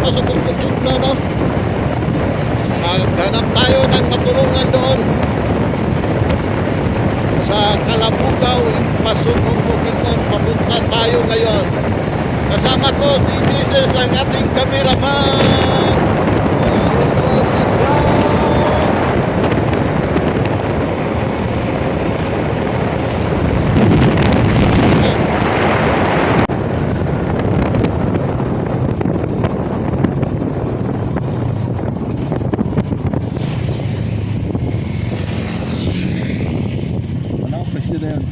pasok-tuktok na, no? Maghanap tayo ng matulungan doon sa Kalabugaw, Pasugong Bukidnon. Papunta tayo ngayon. Kasama ko si Mrs. ang ating cameraman. Ano, presyo na yun.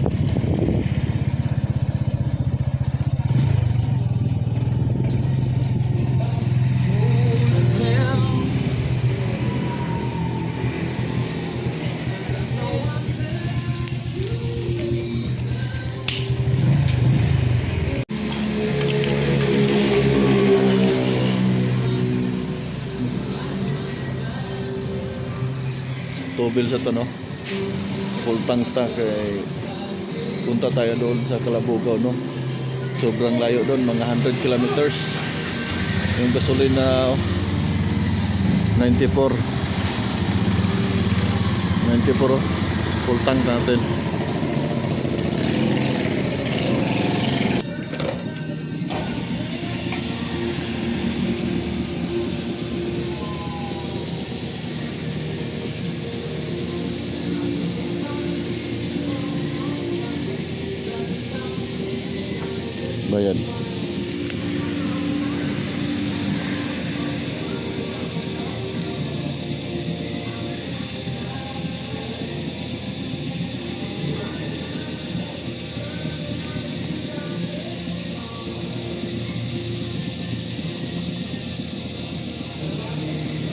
Tubil sa to, no? Full tank ta kay punta tayo doon sa Kalabugaw, no? Sobrang layo doon, mga 100 kilometers. Yung gasolina 94 oh. Full tank natin. Bayan.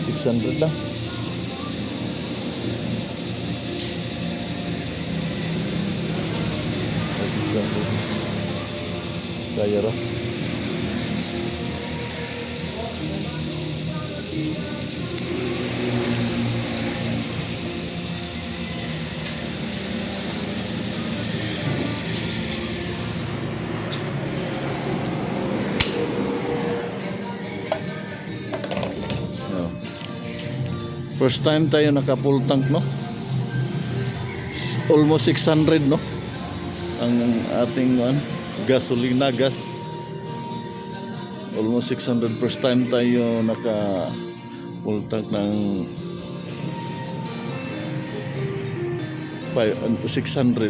$600 lang. Kaya ra. First time tayo naka full tank, no? Almost 600, no? Ang ating gasolina, gas. Almost 600. First time tayo naka full tank ng 600.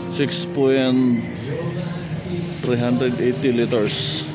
6.380 liters.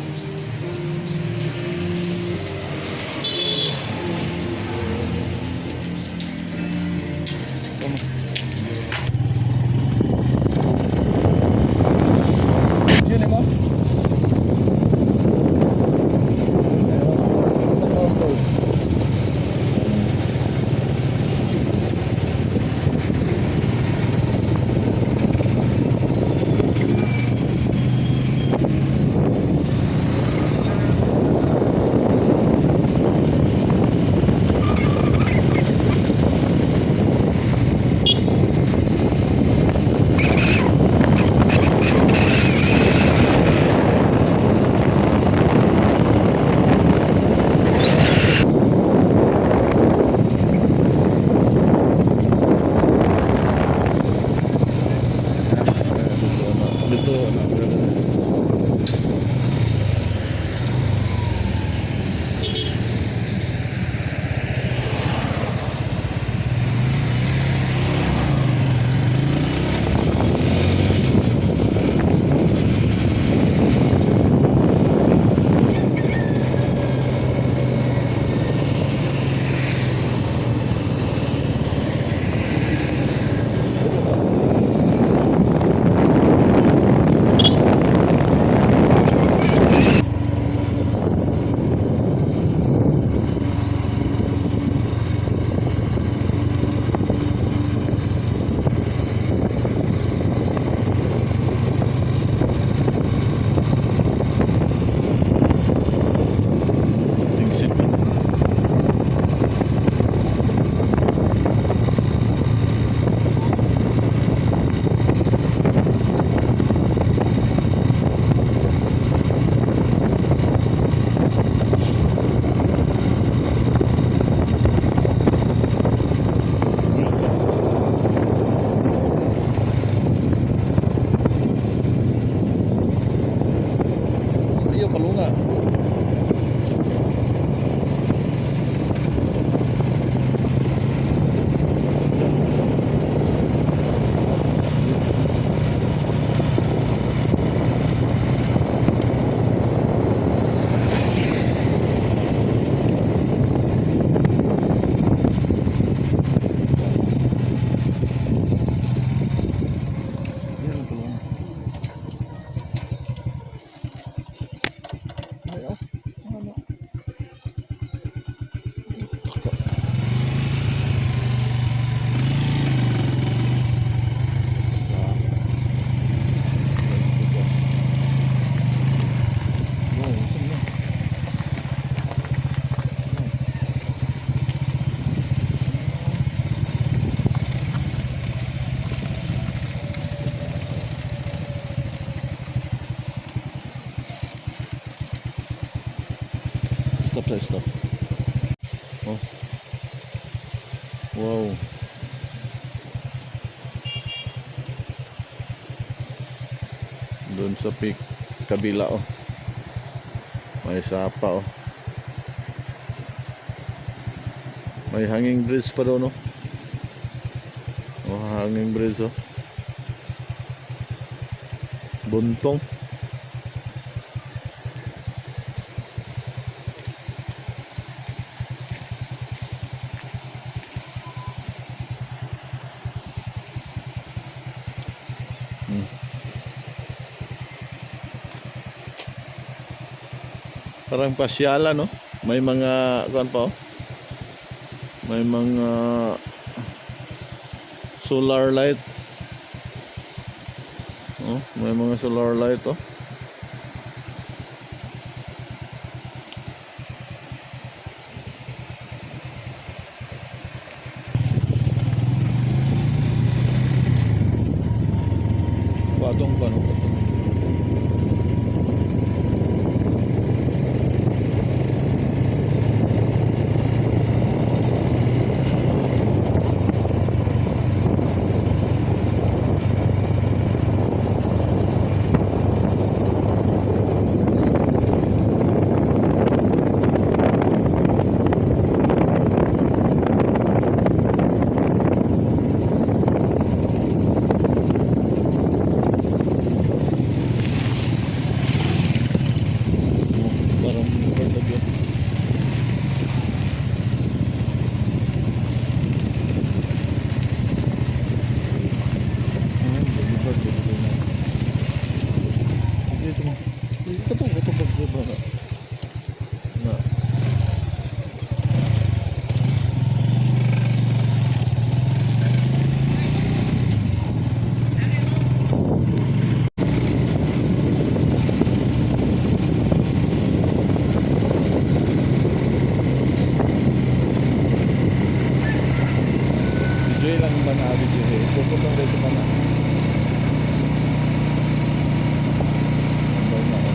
Sa stop. Oh. Wow. Doon sa peak kabila oh. May sapa oh. May hanging bridge pa doon oh. Oh, hanging bridge oh. Buntong. Parang pasyalan no. May mga kuan pa oh. May mga solar light. Oh, may mga solar light oh. Patong pa no. Parang bagyo. Dito mo. Ito bagyo ba na? Na. Video lang ba na video eh? Pupunta tayo sa mana. Andun na ako.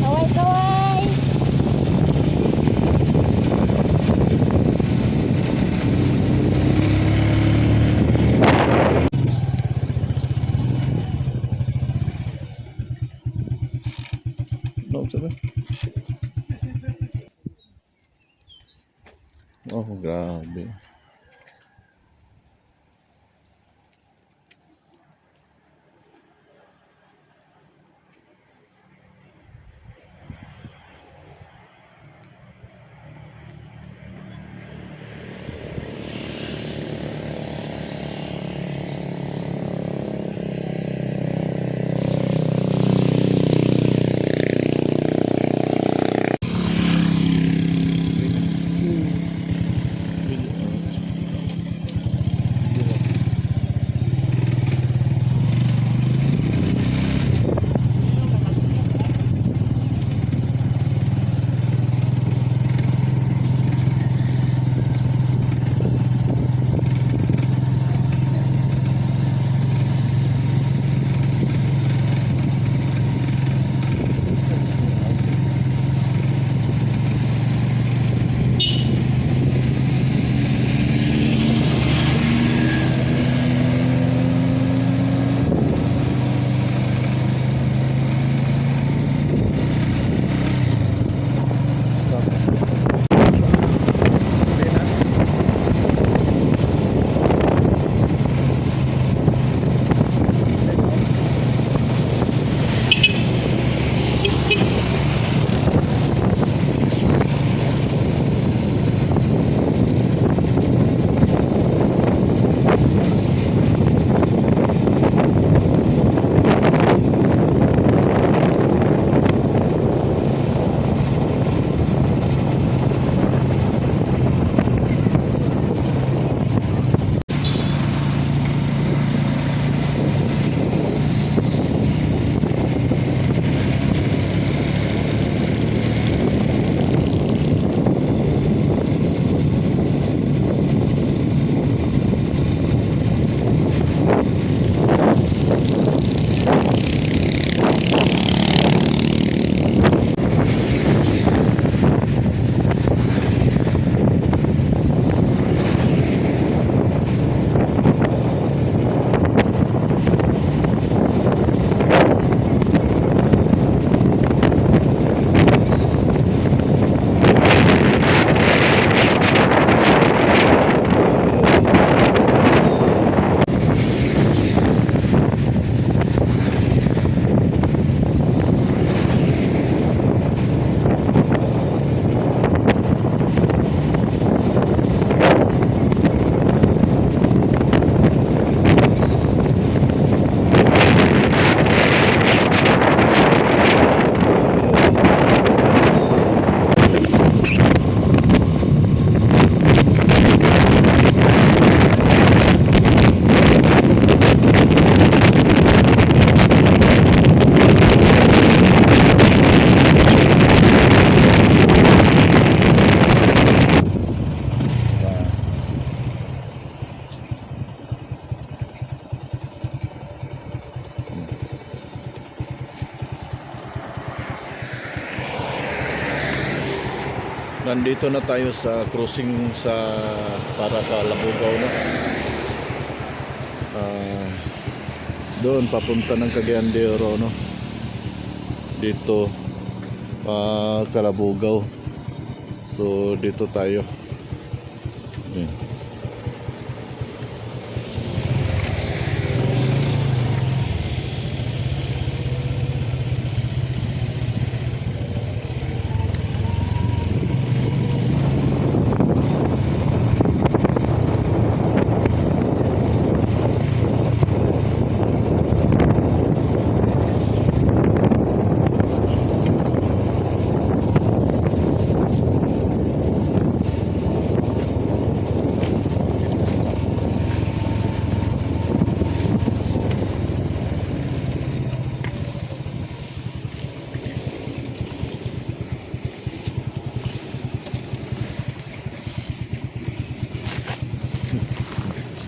Kaway-kaway! No, sabi. Oh, grabe. Video. Nandito na tayo sa crossing sa para Calabugao na. Doon papunta ng Cagayan de Oro, no. Dito Calabugao. So dito tayo. Ayan.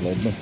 Slide na.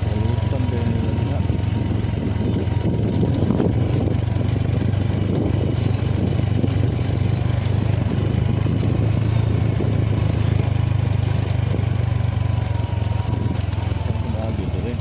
Palutan din nila. Dito rin.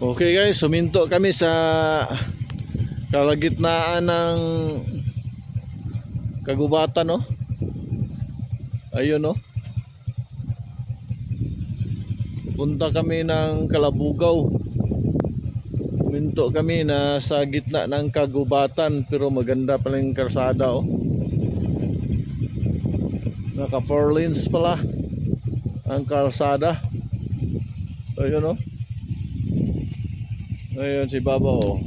Okay guys, suminto kami sa kalagitnaan ng kagubatan, no. Ayun, no. Punta kami ng Calabugao. Suminto kami na sa gitna ng kagubatan, pero maganda pala yung karsada, oh. Naka 4 lanes pala ang kalsada. Ayun, no. Ayun si Baba, oh.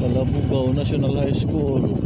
Calabugao National High School.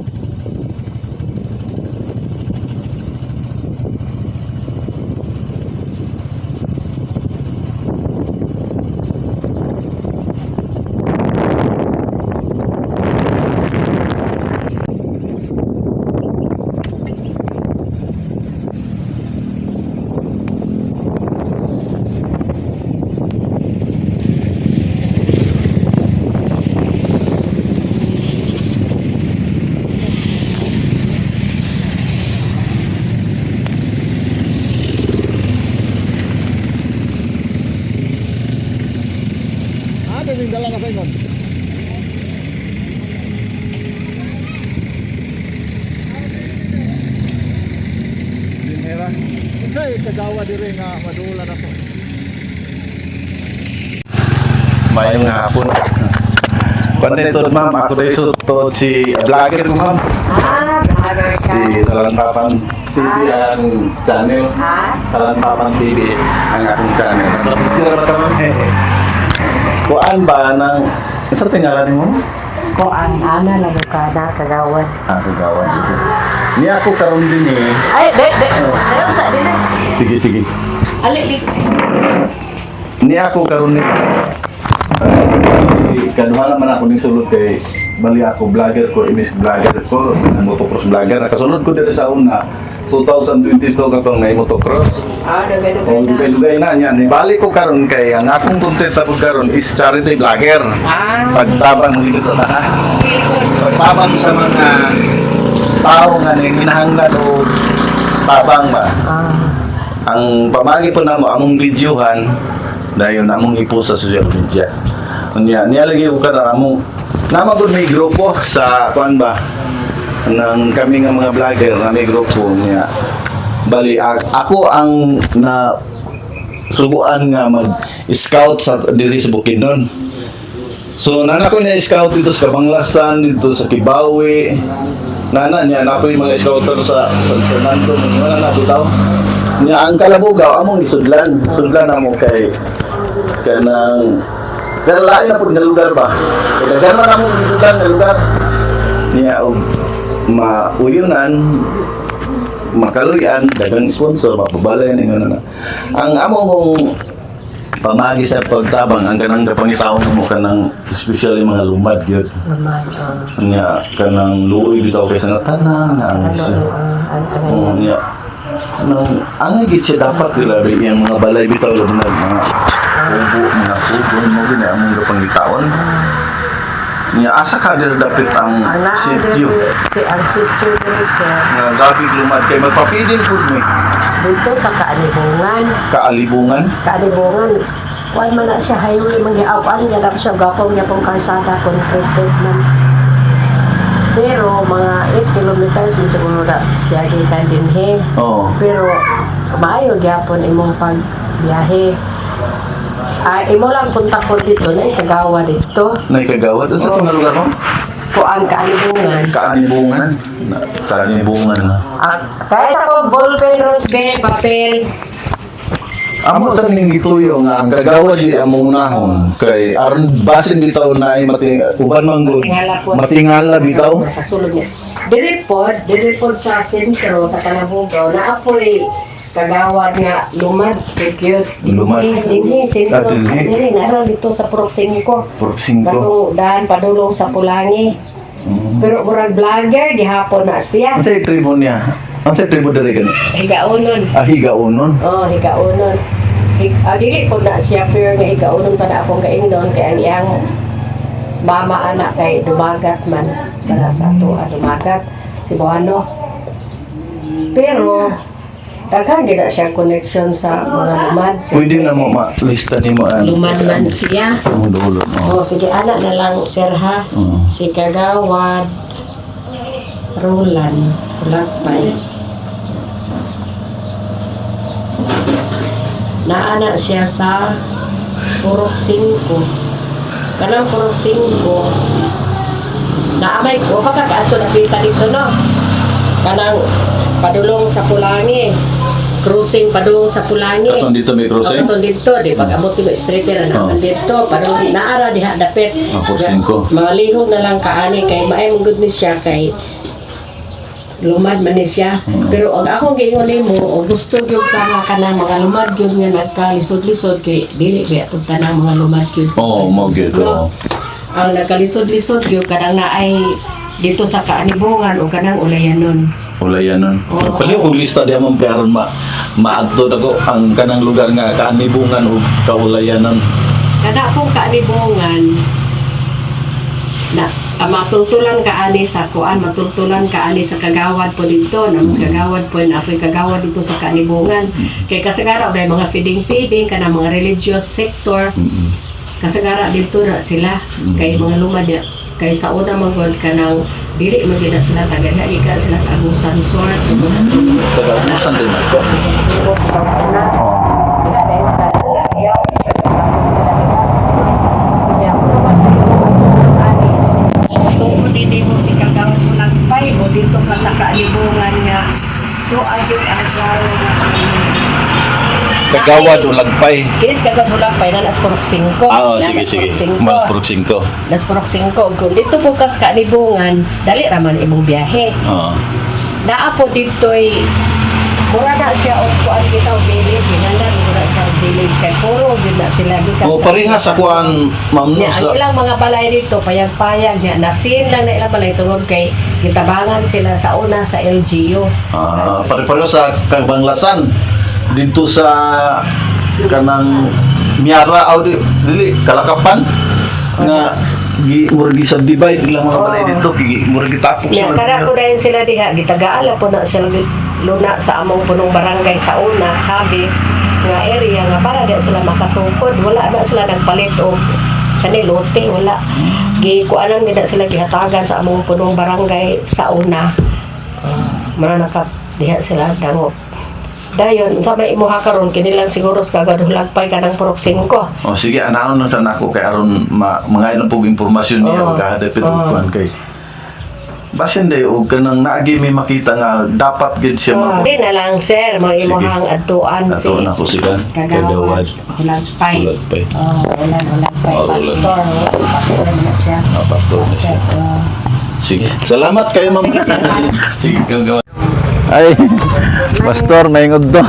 Yung dala ka pa yun. Dinera. Unsay kagawa diri nga madula na to. Mayong hapon. Panay to, ma'am. Ako tayo to si vlogger ko, ma'am. Vlogger ka. Si Salantapan TV ang channel. Salantapan TV ang akong channel. Nakapicture ba ito, ma'am? Kuan ba ng... Isa tingalan mo? Ko ang ana lang ka na kagawad. Kagawan dito. Niya ako karon din eh. Ay, ayun sa din. Sige, sige. Alik. Niya ako karon din. Kaduha naman ako ning sulod kay bali ako vlogger ko, imis vlogger ko, motocross vlogger. Kasunod ko dito sa una 2022 katong may motocross. Dugay-dugay na. Dugay na niyan. Bali ko karon kay ang akong content tapos karon is charity vlogger. Pagtabang mo dito na. Pagtabang sa mga tao nga hinahanglan o tabang ba. Ang pamagi po namo among videohan dayon among ipost sa social media. Niya lagi ko kada among namagod may grupo sa kuan ba nang kami nga mga vlogger na may grupo niya. Bali ako ang na subuan nga mag-scout sa diri sa Bukidnon. So nana ko na scout dito sa Banglasan, dito sa Kibawi. Nana niya na ko yung mga scouter sa San Fernando, wala na bitaw. Niya ang Kalabugaw among isudlan. Sudlan amo kay kanang pero lain na po nga lugar ba? Kaya gano'n na mong isudlan na lugar. Niya og mauyunan, makaluyan, dagang sponsor, mapabalay na. Ang among pamagi sa pagtabang, ang kanang kapangitaon mo kanang especially mga lumad yun. Niya kanang luoy bitaw kaysa nga tanan, ang niya. Ang higit siya dapat ilabi yung mga balay bitaw labi na mga kubo, mga kubon mo gina among kapangitaon. Niya asa ka dito dapat ang sityo. Ang sityo diri sir. Nga gabi lumad kay magpapidin pud mi. Dito sa Kaalibungan. Kaalibungan. Kuan man na siya highway mangiawan niya dapat siya gapong kalsada concrete man. Pero mga 8 kilometers siguro na siya gikan dinhi. Oo. Pero maayo gyapon imong pagbiyahe. Imo lang punta ko dito na ikagawa dito. Naikagawad sa itong lugar mo? Ko ang Kaalibungan. Kaalibungan na. Kaya sa ko ballpen, rosbel, papel. Amo sa ning gituyo nga ang kagawad di among unahon kay aron basin bitaw na ay uban manggod. Matingala bitaw. Sa sulod niya. Direpod sa sentro sa Kalabugaw na apoy kagawad nga lumad, cute. Lumad. Dinhi, sentro. Dinhi. Dinhi, naroon dito sa Purok 5. Purok 5. Katong daan padulong sa Pulangi. Pero murag vlogger, gihapon na siya. Ang sa tribo niya. Ang sa tribo diri gani. Higaunon. Higaunon. Oh, higaunon. Dili po na siya, pero nga higaunon pa na akong kaingdon kaya ang iyang mama anak kay dumagat man. Para sa ato, dumagat. Si Buano. Pero, daghan gina siya connection sa mga lumad. Pwede na mo ma-lista ni mo ang Lumad man siya. ang dulot mo. Oh, sige, anak na lang, sir ha. Si Kagawad, Roland, Lakpay. Naana siya sa Purok 5. Kanang Purok 5. Naamay ko, baka kaato napita dito, no? Kanang padulong sa Pulangi. Cruising padulong sa Pulangi. Katong dito may crossing. Katong dito, di pag-abot yung straighter na naman dito. Padulong naara, diha dapit. Purok 5. Malihog na lang kaani kay maay mong good ni siya kay lumad man ni siya. Pero ang akong giingon mo, o gusto gyud ka nga kanang mga lumad gyud nga nagkalisod-lisod kay dili kaya punta ng mga lumad gyud. Oo, mo gyud. Ang nagkalisod-lisod gyud kanang naay dito sa Kaalibungan o kanang Ulayanon. Ulayanon. Paliw kung lista di among karon maadto dako ang kanang lugar nga Kaalibungan o Kaulayanon. Kada akong Kaalibungan na matultulan kaani sa kuan, matultulan kaani sa Kagawad po dito, na mas Kagawad po na apoy Kagawad dito sa Kaalibungan. Kay kasagara dahil mga feeding kana mga religious sector. Kasagara dito na sila kay mga lumad ya. Kay sa una magod kanang dili man gid sila tagaha ika sila Agusan Resort. Taga-Agusan din na. Kagawad o Lagpay. Kinis kagawad hulagpay na las purok 5. Mas purok 5. Las purok 5. Kung dito bukas kanibungan, dali raman imong biyahe. Oo. Naa po dito ay mura na siya o kuan kita o bilis, ginalan mura siya o bilis kay puro yun na sila gikan. O parehas sa kuan, ma'am, no, Nya, ang sa ilang mga balay dito, payag-payag niya, nasin lang na ilang balay tungod kay gitabangan sila sa una sa LGU. pare-pareho sa Kabanglasan dito sa kanang Miara aw dili Kalakapan nga murag subdivide ilang mga balay dito murag gitapok Nya, kada ko dahil sila diha, gitagaala po na sila luna sa among punong barangay sa una, Chavez, nga area nga para di sila makatungkod. Wala na sila nagpalit o kanilote, wala. Gikuanan nila sila gihatagan sa among punong barangay sa una. Mananakap diha sila dangop. Dayon, sa may imuha karon kinilang siguro sa kagaduhlagpay ka ng purok 5. O sige, anaon lang sa nako kay aron mga ilang pug impormasyon niya Oo. o kahadapit kuan kay basin day og kanang naagi may makita nga dapat gid siya Di na lang sir, mo Sige. imuhang atuan si ato na ko sila kagawad hulagpay. Hulagpay. Hulagpay. Oh, Pastor. Pastor na siya. pastor na siya. Pastor. Sige. Salamat kayo, ma'am. Sige, sir. Sige, gagawa. Ay, pastor, maingod to.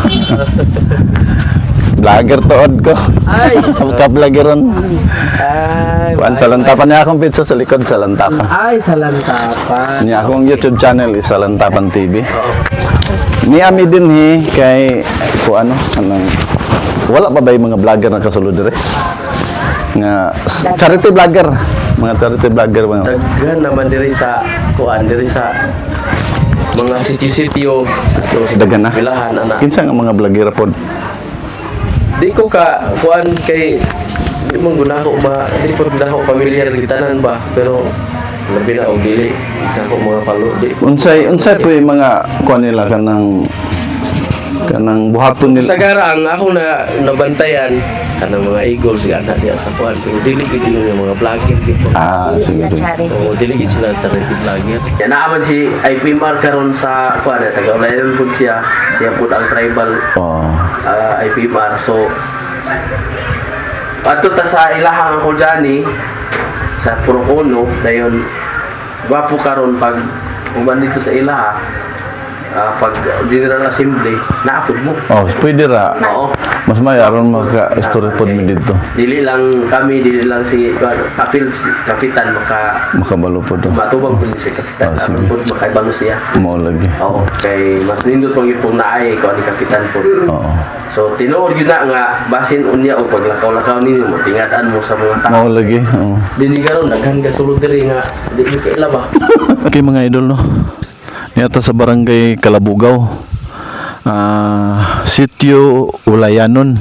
Vlogger tood ko. Ay! Ka-vloggeron. Ay! Kuan sa lantapan niya akong pizza sa likod sa lantapan. Ay, sa lantapan. Niya akong YouTube channel is sa Lantapan TV. Ni ami din kay ko ano kanang wala pa ba yung mga vlogger na kasulod dire? Nga charity vlogger, mga charity vlogger mga. Daghan naman diri sa kuan diri sa mga sitio-sitio ato Daghan na. Bilahan ana. Kinsa nga mga vlogger pod? Di ko ka kuan kay di mo guna ko di ko guna ko pamilyar gitanan ba pero labi na og dili ako mga palo di Unsay po yung mga kuan nila kanang buhaton nila. Tagarang ako na nabantayan kanang mga eagles ana diya sa kuan pero dili gid yung mga vlogger dito. Ah, sige sige. Oo, dili gid sila charity vlogger. Naaman si IPMR karon sa kuan taga-ulayan pud siya pud ang tribal Oh. IPMR. So ato ta sa ilahang ako jani sa Purok 1 dayon gwapo karon pag uban dito sa ilaha pag General Assembly naapod mo. Oh, pwede ra. Oo. Mas may aron maka-story pod mi dito. Dili lang si kapitan Makabalo pod. matubang po si kapitan. sige. Aron po makaibalo siya. Mao lagi. Oo, kay mas nindot pang ipong naay ko ni kapitan po. Oo. So tinuod yun na nga basin unya o paglakaw-lakaw ninyo mo tingatan mo sa mga tao. Mao lagi. Oo. Dini karon daghan ka sulod diri nga di mo kailaba. Okay mga idol no. Niyata sa barangay Kalabugaw. Sitio Ulayanon.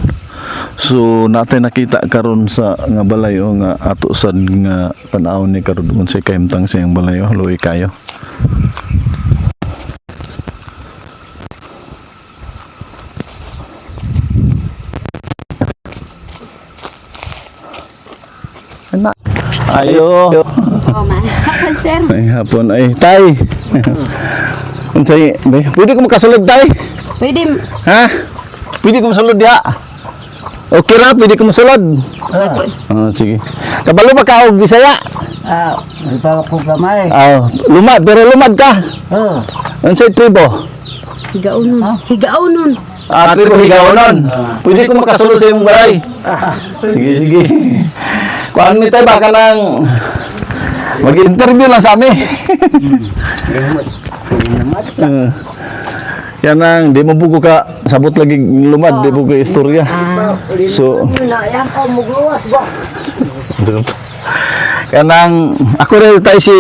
So natin nakita karon sa nga balayo nga ato sad nga panahon ni karon unsay kahimtang siyang balayo luoy kayo. Anak. Ayo. Oh, man. Hapon, sir. Ay hapon ay tay. Unsay pwede ko makasulod tay? Pwede. Ha? Pwede ko masulod diha. Okay ra, pwede ko masulod. Sige. Kabalo pa ka og Bisaya? May pa ko kamay. Lumad, pero lumad ka. Unsay tribo? Higaunon. Higaunon. Tribo Higaonon. Pwede ko makasulod sa imong balay. Sige, sige. Kuan mi tay baka nang mag-interview lang sa amin. Yan ang di mo buko ka sabot lagi lumad di buko istorya. So kanang ako rin tayo si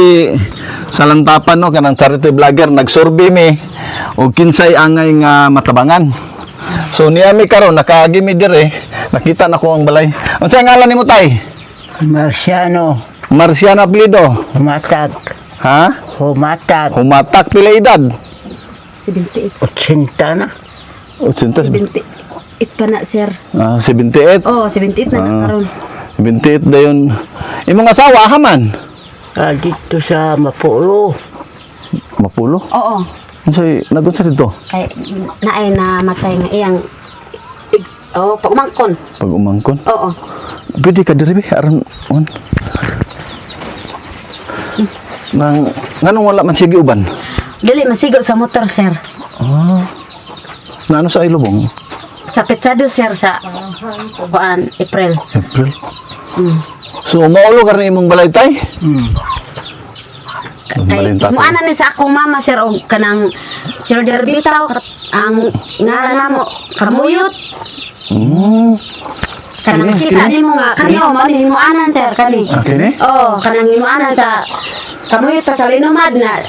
sa Lantapan no kanang charity vlogger nagsurvey mi og kinsay angay nga matabangan. So niya mi karon nakaagi mi dire nakita na ko ang balay. Unsay ngalan nimo tay? Marciano. Marciano apelyido. Humatag. Ha? Humatag. Humatak pila edad? 78. 80 na. 80. 78 pa na, sir. 78. Oh, 78 na karon. 78 dayon. Imong asawa haman? Dito sa Mapulo. Mapulo. Oo. Unsay nagunsa dito? Kay naay na matay nga iyang pag umangkon. Pag umangkon. Oo. Pwede ka diri aron on. Nang nganong wala man sige uban? Dili masigo sa motor, sir. Ah. Na ano sa ilubong? Sa petsado, sir, sa April. April. Mm. So maulo ka rin imong balay tay? Kay mo ana ni sa akong mama, sir, og kanang shoulder bitaw ang ngalan namo kamuyot. Kanang kita nimo nga kanyo man himo anan, sir, kani. Okay ni? Oh, kanang himo anan sa kamuyot pa sa linumad na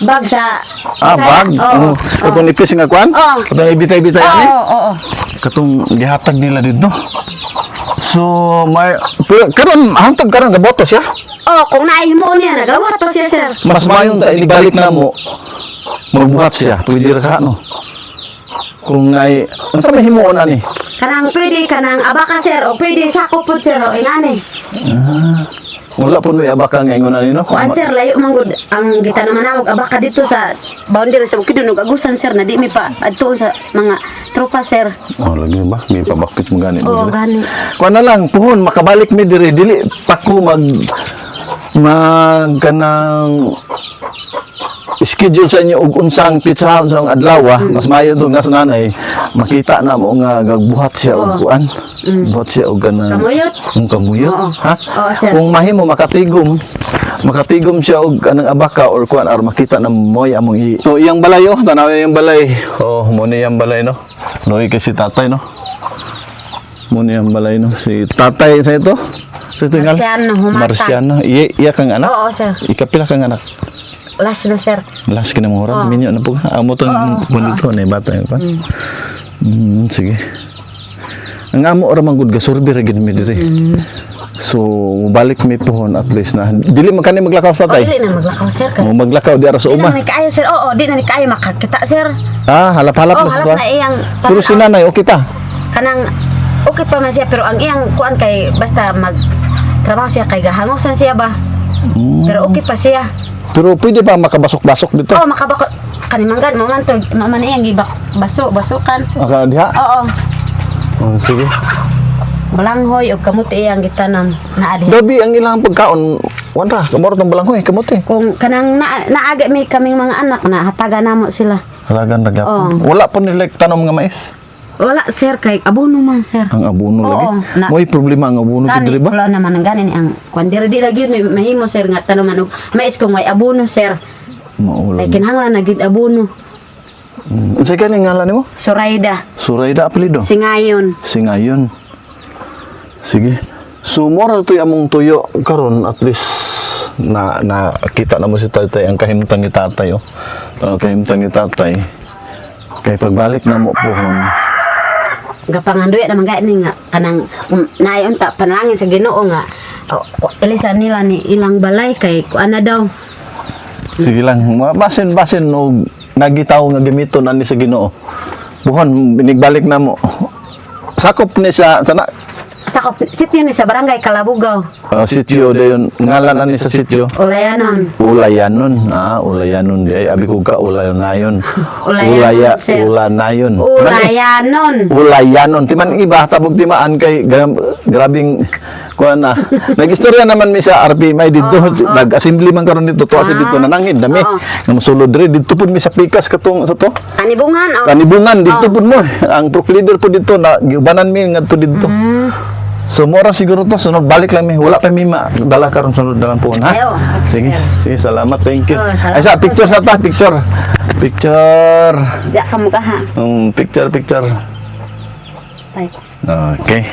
bag sa Bag. Oo. Katong nipis nga kwan? Oo. Katong ibitay-bitay ani? Oo. Katong gihatag nila dito. So may pero karon hantog karon gaboto siya. Oh, kung naihimo niya nagawa pa siya, sir. Mas mayon ta ibalik na mo. Magbuhat siya, pwede ra ka no. Kung ngay unsa may himuon ani? Kanang pwede kanang abaka, sir, o pwede sako po, sir, o ingani. Wala po may abaka nga ingon ani no. Kuan, sir, layo manggod ang gita naman namog abaka dito sa boundary sa Bukidnon ug agusan, sir, na di mi pa adtuon sa mga tropa, sir. Oh, lagi ba? May pabakit mo gani. Oo, gani. Kuan na lang, puhon makabalik mi diri dili pa ko mag kanang schedule sa inyo og unsang pitsahan sa adlaw, mas mayo do nga sa nanay makita na mo nga gagbuhat siya og kuan. Buhat siya og kanang Kamuyot? kamuyot, Oo. ha? Oo, sir. Kung mahimo makatigom siya og kanang abaka or kuan aron makita na moy among so iyang balay tanawin iyang balay. Oh, mo ni iyang balay no. Noy kay si tatay no. Mo ni iyang balay no. Si tatay sa ito. Sa ito nga. Marciano, humata. Marciano. Iya kang anak. Oo, sir. Ikapila kang anak. Last na, sir. Last ka na mga oras. Minyo na po. Amo tong dito na bata yun pa. Sige. Ang amo ora man gud gasurbi ra gid mi diri. So balik mi pohon at least na dili man kani maglakaw sa tay. Dili na maglakaw, sir. Mo maglakaw di ara sa Di na uma. ni kaayo, sir. Oo, di na ni kaayo makakita, sir. Halap-halap Oo, na sa halap na iyang Pero si nanay okay ta. kanang okay pa man siya, pero ang iyang kuan kay basta mag trabaho siya kay gahangosan siya ba. Pero okay pa siya. Pero pwede pa makabasok-basok dito. Oo, makabako kanimanggan mo man to, man iyang gibak basukan. Aka diha. Oo. Oh, sige. Balanghoy o kamuti iyang gitanam na adi. Gabi ang ilang pagkaon. Wala, kamor ng balanghoy, kamote. Kung kanang naaga mi kaming mga anak na hatagan namo sila. Halagan ra gyapon. Oo. Wala po nila tanom nga mais. Wala, sir, kay abono man, sir. Ang abono Oo, lagi. na- Mo'y problema ang abono Gani, diri ba? wala naman ang ganin ang kwan diri di lagi may mahimo, sir, nga tanaman og mais kung may abono, sir. Maulan. Kay kinahanglan na gid abono. Unsay kani ngalan nimo? Suraida, Suraida apelyido. Singayon. Singayon. Sige. So moral to among tuyo karon at least na kita na mo si tatay ang kahimtang ni tatay Ang kahimtang ni tatay. Kay pagbalik na mo pohon. Gapanganduya naman gani nga kanang naayon ta panalangin sa Ginoo nga ilisan nila ni ilang balay kay kuan na daw. Sige lang, basin og nagitaw nga gamiton ani sa Ginoo. Buhon binigbalik na mo. Sakop ni sa sana Sakop sityo ni sa barangay Kalabugaw. sitio dayon ngalan ani sa sitio. Ulayanon. Ulayanon. Ulayanon di ay abi ko ka ulanayon. Ulayanon, sir. Ulanayon. Ulayanon. Ulayanon. Timan iba tabog timaan kay grabing kuan na. Nagistorya naman mi sa RP may dito nag-assembly man karon dito tuwa dito nanangin dami. Nga mosulod diri dito pud mi sa pikas katong sa to. Kanibungan. Kanibungan dito pud mo. Ang pro leader pud dito na giubanan mi ngadto dito. So mora siguro to sunod balik lang mi wala pa mi dala karon sunod dalan po ha. Ayo. Sige, salamat, thank you. Salamat. Ay sa picture sa ta, picture. Picture. Ja kamu ka ha. Picture. Bye. Okay.